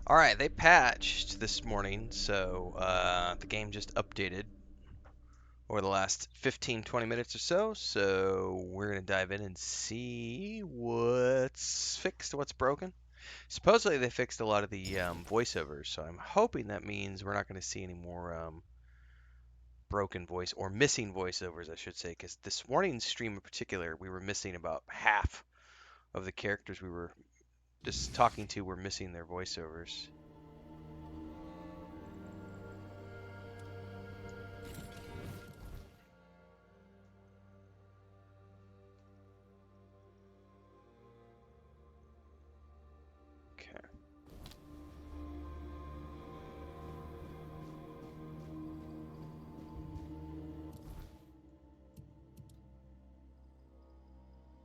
Alright, they patched this morning, so the game just updated over the last 15-20 minutes or so. So we're going to dive in and see what's fixed, what's broken. Supposedly they fixed a lot of the voiceovers, so I'm hoping that means we're not going to see any more broken voice or missing voiceovers, I should say, because this morning's stream in particular, we were missing about half of the characters we were just talking to were missing their voiceovers. Okay.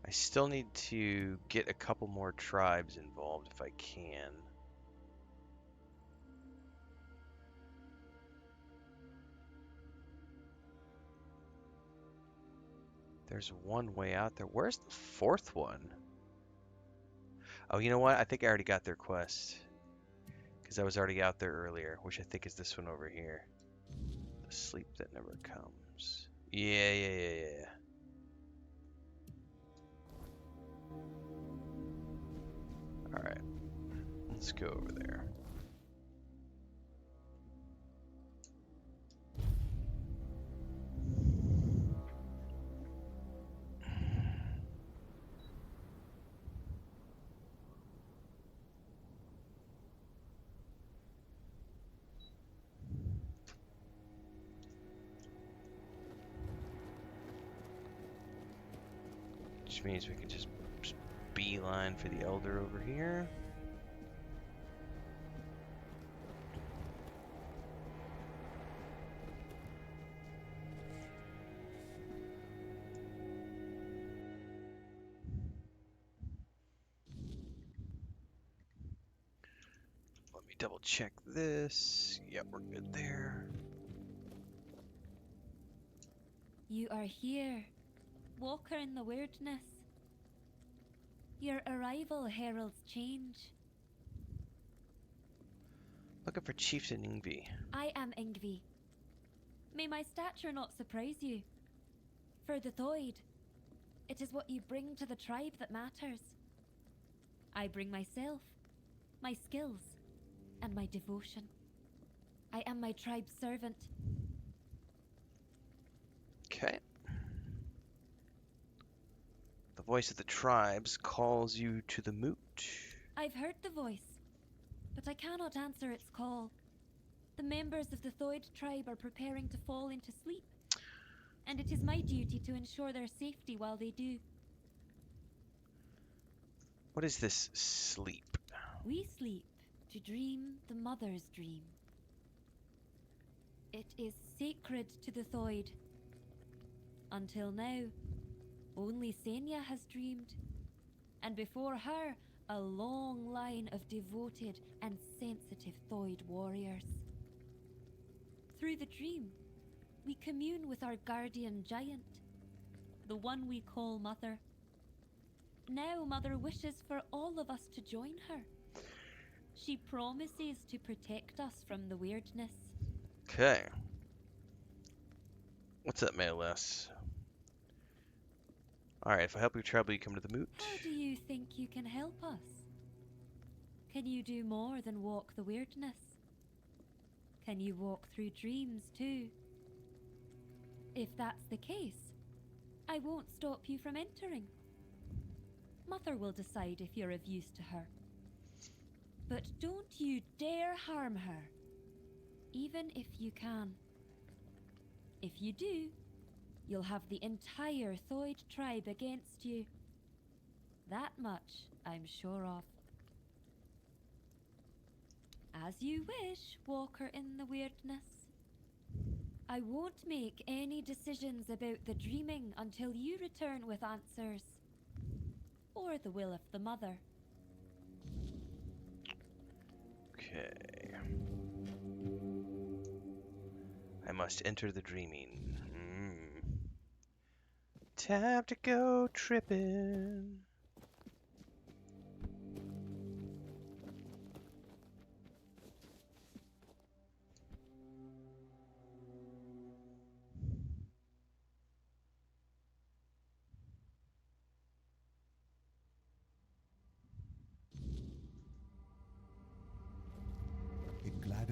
I still need to get a couple more tribes involved if I can. There's one way out there. Where's the fourth one? Oh, you know what? I think I already got their quest. Because I was already out there earlier, which I think is this one over here. The sleep that never comes. Yeah. Alright. Let's go over there. Which means we can just beeline for the Elder over here. Let me double check this. Yep, we're good there. You are here, walker in the weirdness. Your arrival heralds change. Looking for Chieftain Ingvi. I am Ingvi. May my stature not surprise you. For the Thoid, it is what you bring to the tribe that matters. I bring myself, my skills, and my devotion. I am my tribe's servant. Okay. The voice of the tribes calls you to the moot. I've heard the voice, but I cannot answer its call. The members of the Thoid tribe are preparing to fall into sleep, and it is my duty to ensure their safety while they do. What is this sleep? We sleep to dream the mother's dream. It is sacred to the Thoid. Until now, only Senya has dreamed, and before her, a long line of devoted and sensitive Thoid warriors. Through the dream, we commune with our guardian giant, the one we call Mother. Now Mother wishes for all of us to join her. She promises to protect us from the weirdness. Okay. What's up, Maeless? Alright, if I help you travel, you come to the moot. How do you think you can help us? Can you do more than walk the weirdness? Can you walk through dreams too? If that's the case, I won't stop you from entering. Mother will decide if you're of use to her. But don't you dare harm her, even if you can. If you do, you'll have the entire Thoid tribe against you. That much I'm sure of. As you wish, walker in the weirdness. I won't make any decisions about the dreaming until you return with answers. Or the will of the mother. Okay. I must enter the dreaming. Time to go tripping.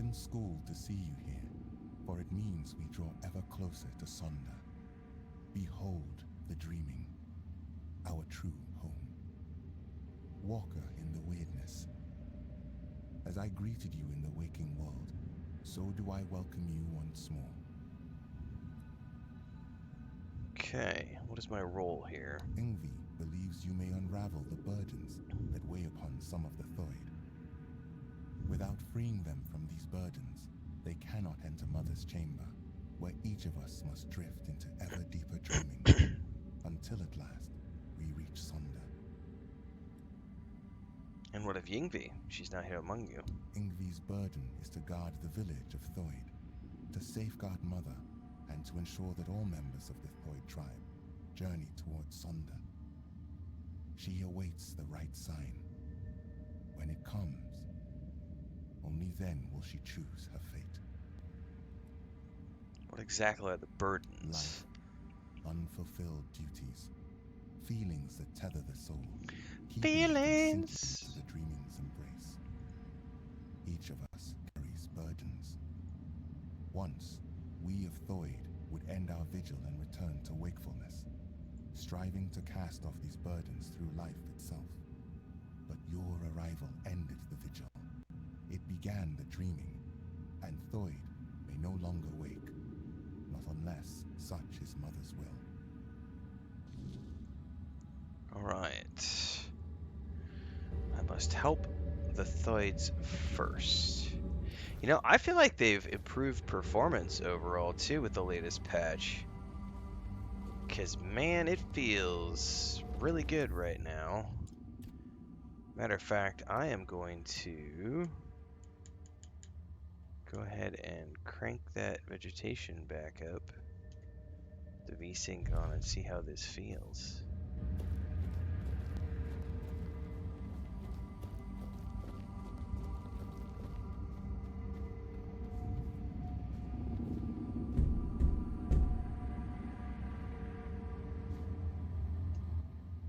unschooled to see you here, for it means we draw ever closer to Sonder. Behold the dreaming, our true home. Walker in the weirdness. As I greeted you in the waking world, so do I welcome you once more. Okay, what is my role here? Ingvi believes you may unravel the burdens that weigh upon some of the Thoid. Without freeing them from these burdens, they cannot enter Mother's chamber, where each of us must drift into ever deeper dreaming, until at last we reach Sonder. And what of Yingvi? She's not here among you. Ingvi's burden is to guard the village of Thoid, to safeguard Mother, and to ensure that all members of the Thoid tribe journey towards Sonder. She awaits the right sign. When it comes, only then will she choose her fate. What exactly are the burdens? Life, unfulfilled duties, feelings that tether the soul, keeping it from sinking Feelings! into the dreaming's embrace. Each of us carries burdens. Once, we of Thoid would end our vigil and return to wakefulness, striving to cast off these burdens through life itself. But your arrival ended the vigil. It began the dreaming, and Thoid may no longer wake, not unless such is Mother's will. Alright. I must help the Thoids first. You know, I feel like they've improved performance overall too with the latest patch. Because, man, it feels really good right now. Matter of fact, I am going to go ahead and crank that vegetation back up. The VSync on and see how this feels.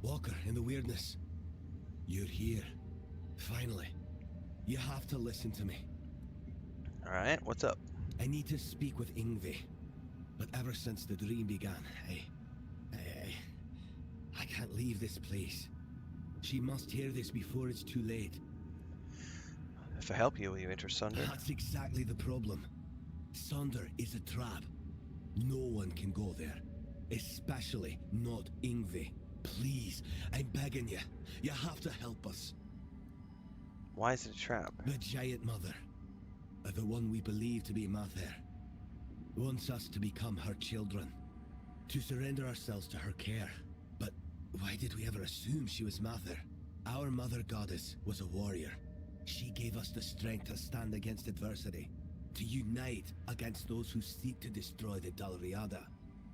Walker, in the weirdness. You're here. Finally. You have to listen to me. Alright, what's up? I need to speak with Ingvi. But ever since the dream began, I can't leave this place. She must hear this before it's too late. If I help you, will you enter Sunder? That's exactly the problem. Sonder is a trap. No one can go there. Especially not Ingvi. Please, I'm begging you. You have to help us. Why is it a trap? The Giant Mother, the one we believe to be Mather, wants us to become her children, to surrender ourselves to her care. But why did we ever assume she was Mather? Our Mother Goddess was a warrior. She gave us the strength to stand against adversity, to unite against those who seek to destroy the Dalriada.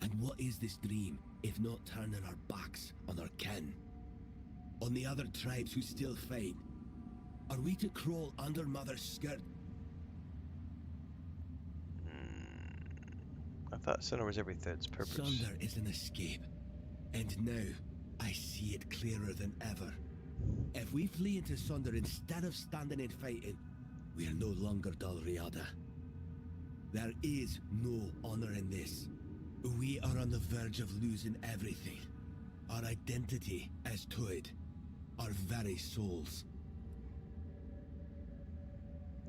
And what is this dream, if not turning our backs on our kin? On the other tribes who still fight? Are we to crawl under Mother's skirt? I thought Sunder was every third's purpose. Sunder is an escape. And now, I see it clearer than ever. If we flee into Sunder instead of standing and fighting, we are no longer Dalriada. There is no honor in this. We are on the verge of losing everything. Our identity as Thoid. Our very souls.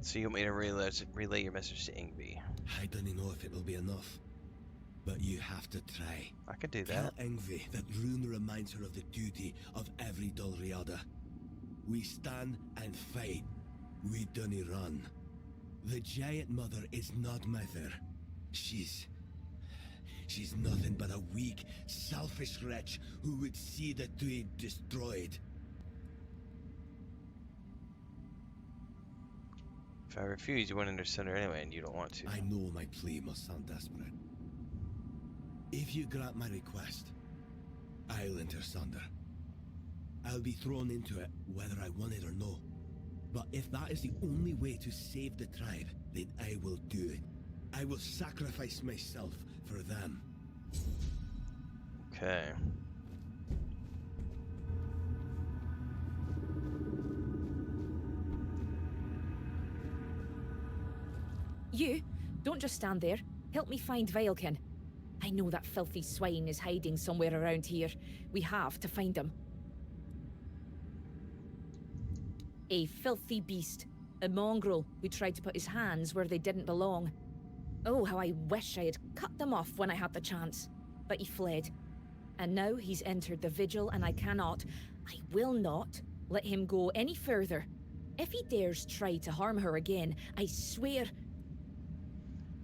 So you want me to relay your message to Ingvi? I don't know if it'll be enough. But you have to try. I could do Tell that. Ingvi that Rune reminds her of the duty of every Dalriada. We stand and fight. We don't run. The Giant Mother is not Mother. She's nothing but a weak, selfish wretch who would see the Thoid destroyed. If I refuse, you won't enter Sunder anyway, and you don't want to. I know my plea must sound desperate. If you grant my request, I'll enter Sunder. I'll be thrown into it whether I want it or no. But if that is the only way to save the tribe, then I will do it. I will sacrifice myself for them. Okay. You, don't just stand there. Help me find Veilkin. I know that filthy swine is hiding somewhere around here. We have to find him. A filthy beast. A mongrel who tried to put his hands where they didn't belong. Oh, how I wish I had cut them off when I had the chance. But he fled. And now he's entered the Vigil, and I will not let him go any further. If he dares try to harm her again, I swear...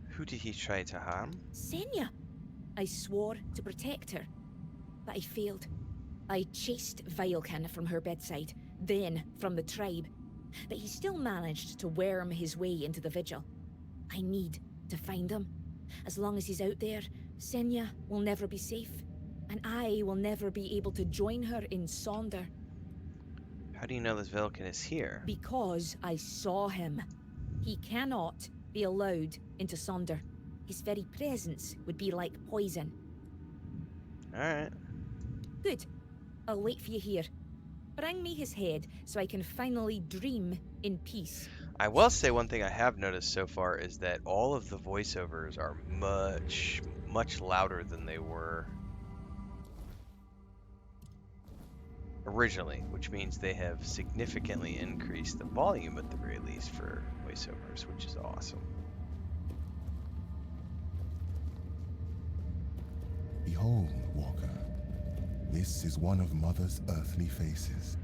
Who did he try to harm? Senya! I swore to protect her, but I failed. I chased Veilkin from her bedside, then from the tribe. But he still managed to worm his way into the Vigil. I need to find him. As long as he's out there, Senya will never be safe, and I will never be able to join her in Sonder. How do you know this Velkin is here? Because I saw him. He cannot be allowed into Sonder. His very presence would be like poison. Alright. Good. I'll wait for you here. Bring me his head so I can finally dream in peace. I will say one thing I have noticed so far is that all of the voiceovers are much, much louder than they were originally, which means they have significantly increased the volume at the very least for voiceovers, which is awesome. Behold, Walker, this is one of Mother's earthly faces.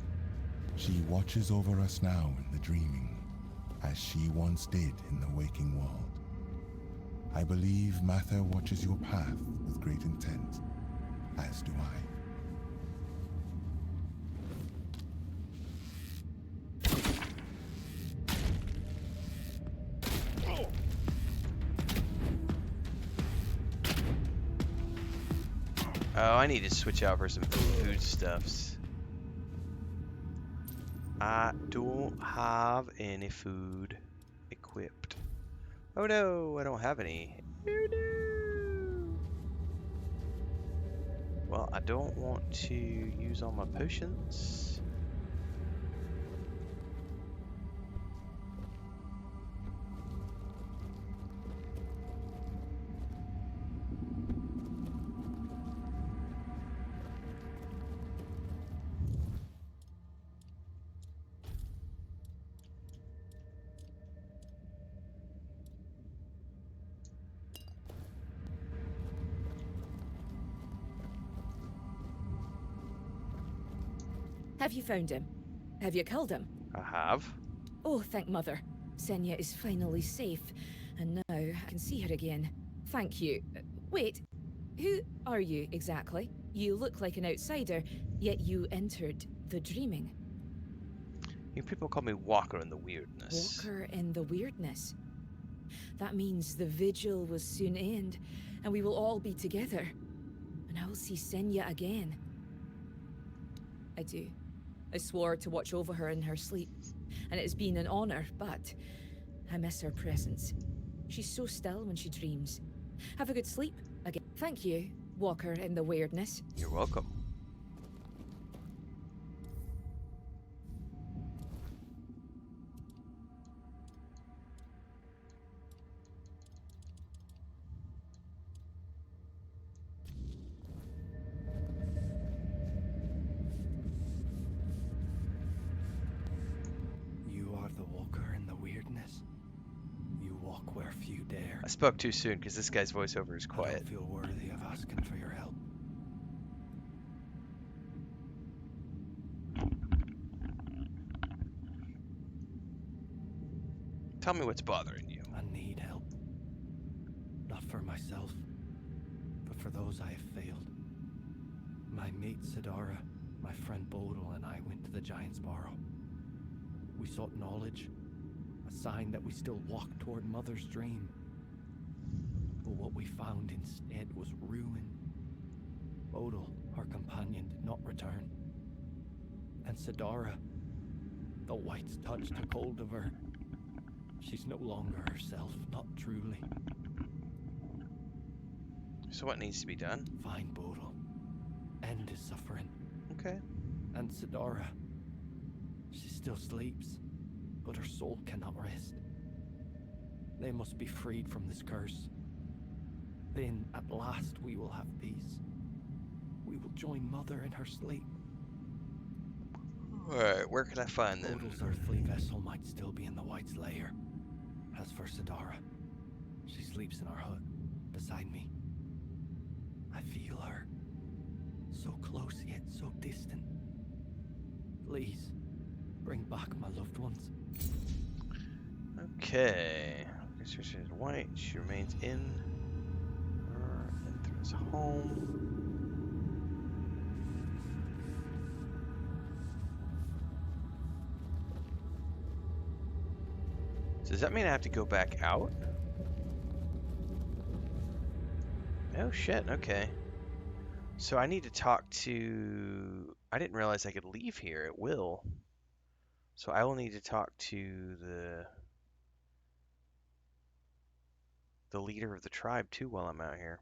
She watches over us now in the dreaming, as she once did in the waking world. I believe Mather watches your path with great intent, as do I. Oh, I need to switch out for some foodstuffs. I don't have any food equipped. Oh no, I don't have any. Oh no. Well, I don't want to use all my potions. Have you found him? Have you killed him? I have. Oh, thank Mother. Senya is finally safe, and now I can see her again. Thank you. Wait, who are you exactly? You look like an outsider, yet you entered the dreaming. You people call me Walker in the Weirdness. Walker in the Weirdness. That means the vigil will soon end, and we will all be together. And I will see Senya again. I do. I swore to watch over her in her sleep, and it has been an honor, but I miss her presence. She's so still when she dreams. Have a good sleep again. Thank you, Walker in the Weirdness. You're welcome. I spoke too soon because this guy's voiceover is quiet. I don't feel worthy of asking for your help. Tell me what's bothering you. I need help. Not for myself, but for those I have failed. My mate Sidara, my friend Bodil, and I went to the Giant's Barrow. We sought knowledge, a sign that we still walked toward Mother's dream. But what we found instead was ruin. Bodil, our companion, did not return. And Sidara, the White's touch took hold of her. She's no longer herself, not truly. So what needs to be done? Find Bodil. End his suffering. Okay. And Sidara. She still sleeps, but her soul cannot rest. They must be freed from this curse. Then, at last, we will have peace. We will join Mother in her sleep. Alright, where can I find them? Odal's earthly vessel might still be in the White's lair. As for Sidara, she sleeps in our hut, beside me. I feel her. So close yet so distant. Please, bring back my loved ones. Okay. She's white. She remains in. Enters home. So does that mean I have to go back out? Oh shit, okay. So I need to talk to... I didn't realize I could leave here. It will. So I will need to talk to the leader of the tribe too while I'm out here.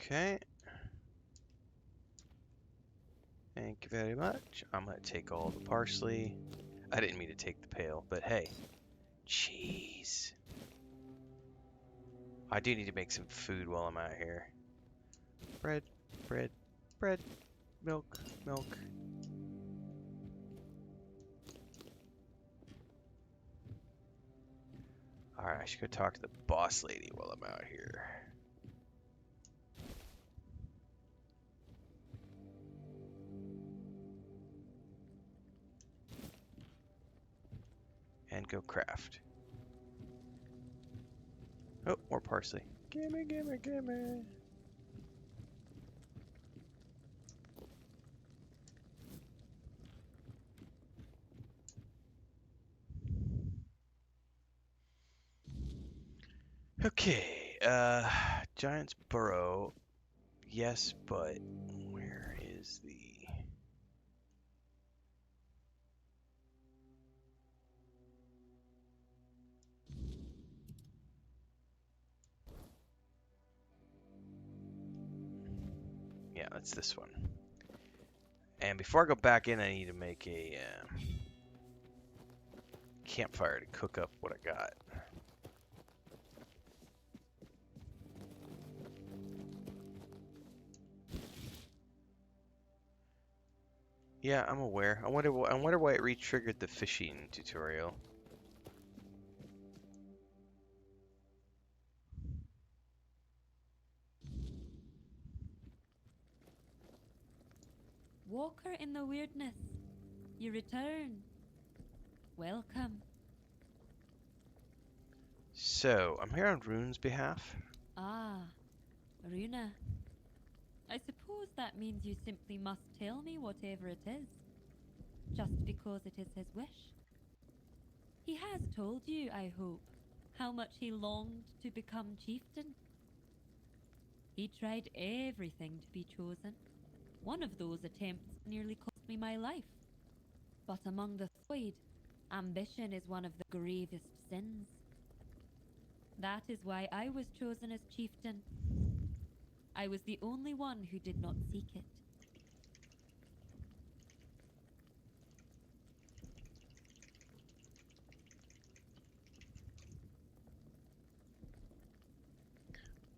Okay. Thank you very much. I'm gonna take all the parsley. I didn't mean to take the pail, but hey. Jeez. I do need to make some food while I'm out here. Bread, bread, bread, milk, milk. Alright, I should go talk to the boss lady while I'm out here. And go craft. Oh, more parsley. Gimme, gimme, gimme. Okay, Giant's Burrow. Yes, but where is the... Yeah, that's this one. And before I go back in, I need to make a campfire to cook up what I got. Yeah, I'm aware. I wonder why it re-triggered the fishing tutorial. Walker in the weirdness, you return. Welcome. So, I'm here on Rune's behalf. Ah, Runa. I suppose that means you simply must tell me whatever it is, just because it is his wish. He has told you, I hope, how much he longed to become chieftain. He tried everything to be chosen. One of those attempts nearly cost me my life. But among the Thoid, ambition is one of the gravest sins. That is why I was chosen as chieftain. I was the only one who did not seek it.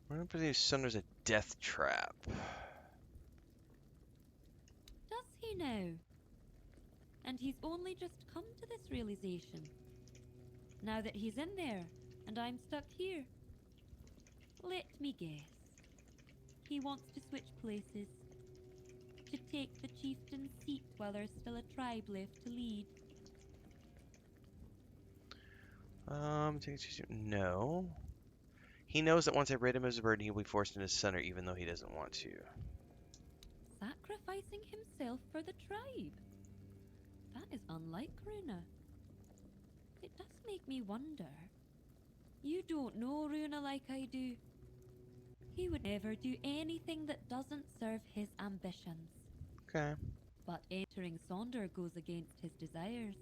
Run up to these son, there's a death trap. Does he now? And he's only just come to this realization. Now that he's in there, and I'm stuck here. Let me guess. He wants to switch places. to take the chieftain's seat while there's still a tribe left to lead? No. He knows that once I rid him of his burden, he'll be forced into center, even though he doesn't want to. Sacrificing himself for the tribe? That is unlike Runa. It does make me wonder. You don't know Runa like I do. He would never do anything that doesn't serve his ambitions. Okay. But entering Sonder goes against his desires.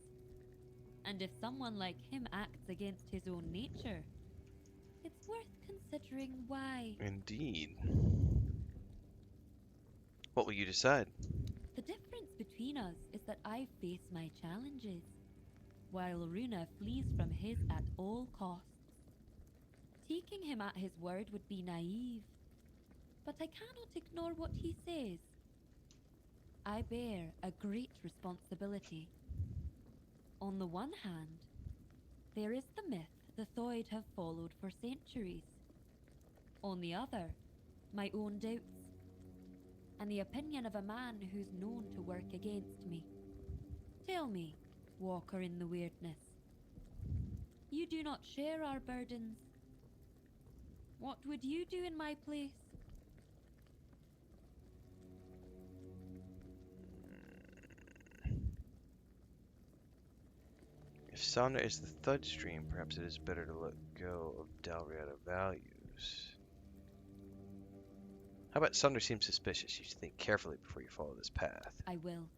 And if someone like him acts against his own nature, it's worth considering why. Indeed. What will you decide? The difference between us is that I face my challenges, while Runa flees from his at all costs. Taking him at his word would be naive, but I cannot ignore what he says. I bear a great responsibility. On the one hand, there is the myth the Thoid have followed for centuries. On the other, my own doubts, and the opinion of a man who's known to work against me. Tell me, Walker in the Weirdness, you do not share our burdens. What would you do in my place? If Sonder is the thud stream, perhaps it is better to let go of Dalriada values. How about Sonder seems suspicious? You should think carefully before you follow this path. I will.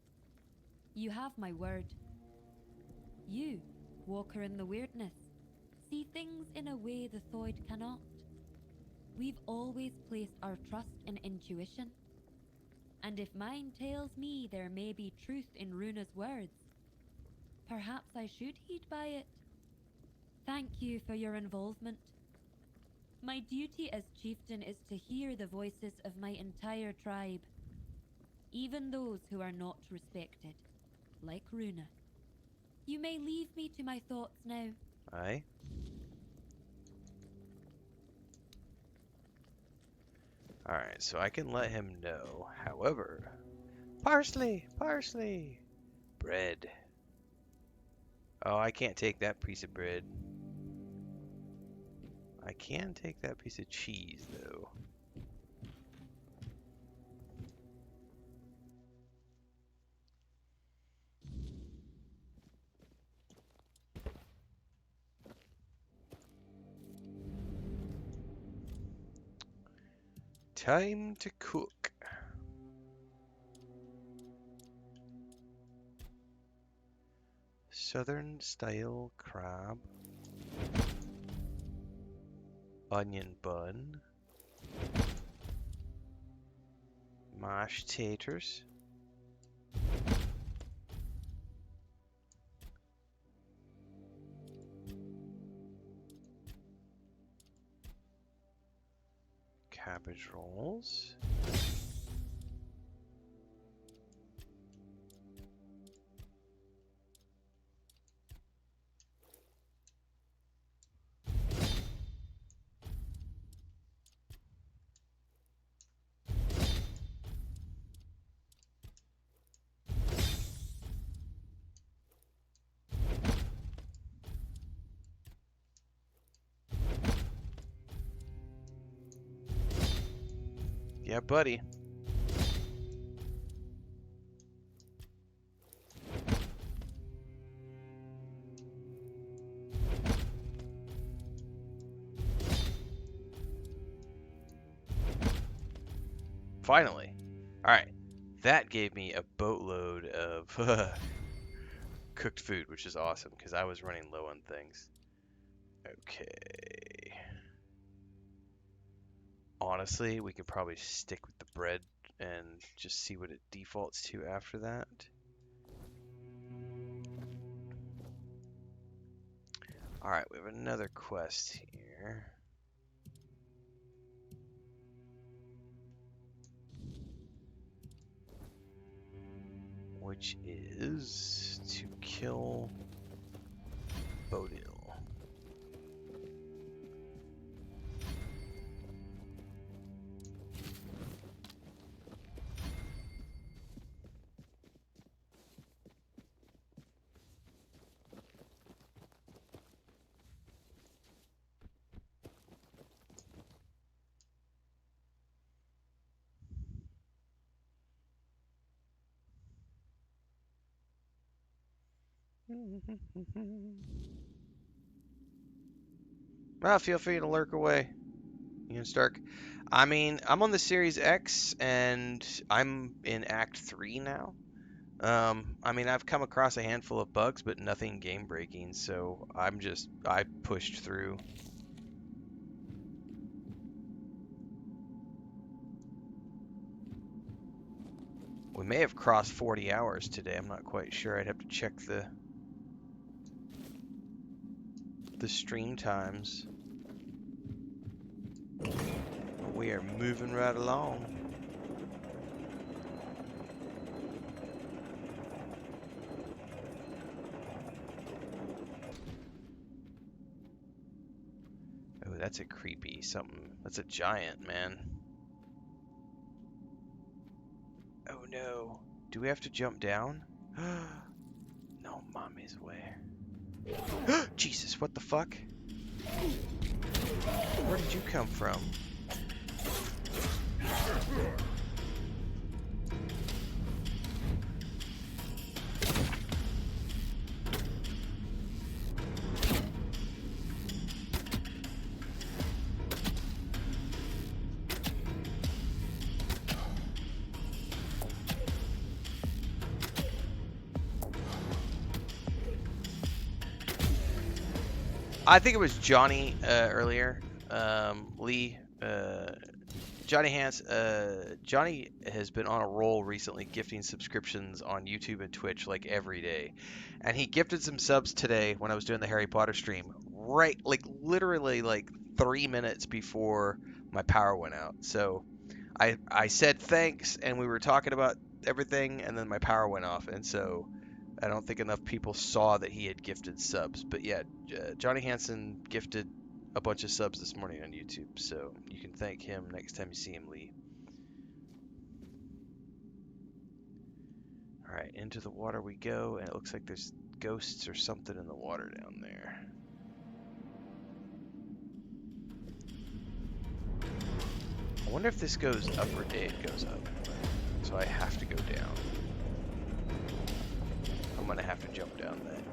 You have my word. You, Walker in the Weirdness, see things in a way the Thoid cannot. We've always placed our trust in intuition. And if mine tells me there may be truth in Runa's words, perhaps I should heed by it. Thank you for your involvement. My duty as chieftain is to hear the voices of my entire tribe, even those who are not respected, like Runa. You may leave me to my thoughts now. Aye. Alright, so I can let him know. However, parsley! Parsley! Bread. Oh, I can't take that piece of bread. I can take that piece of cheese, though. Time to cook. Southern style crab. Onion bun. Mashed taters. Cabbage rolls. Yeah, buddy. Finally. Alright. That gave me a boatload of cooked food, which is awesome, because I was running low on things. Okay. Honestly, we could probably stick with the bread and just see what it defaults to after that. Alright, we have another quest here. Which is to kill Bodil. Well, feel free to lurk away. You can start. I mean, I'm on the Series X, and I'm in Act 3 now. I mean, I've come across a handful of bugs, but nothing game-breaking, so I pushed through. We may have crossed 40 hours today. I'm not quite sure. I'd have to check the stream times. We are moving right along. Oh, that's a creepy something. That's a giant, man. Oh no. Do we have to jump down? No, mommy's way. Jesus, what the fuck? Where did you come from? I think it was Johnny earlier. Lee. Johnny has been on a roll recently, gifting subscriptions on YouTube and Twitch like every day, and he gifted some subs today when I was doing the Harry Potter stream. Right, like literally like 3 minutes before my power went out. So I said thanks, and we were talking about everything, and then my power went off, and so I don't think enough people saw that he had gifted subs. But yeah, Johnny Hansen gifted a bunch of subs this morning on YouTube, so you can thank him next time you see him, Lee. Alright, into the water we go, and it looks like there's ghosts or something in the water down there. I wonder if this goes up or it goes up. So I have to go down. I'm gonna have to jump down then.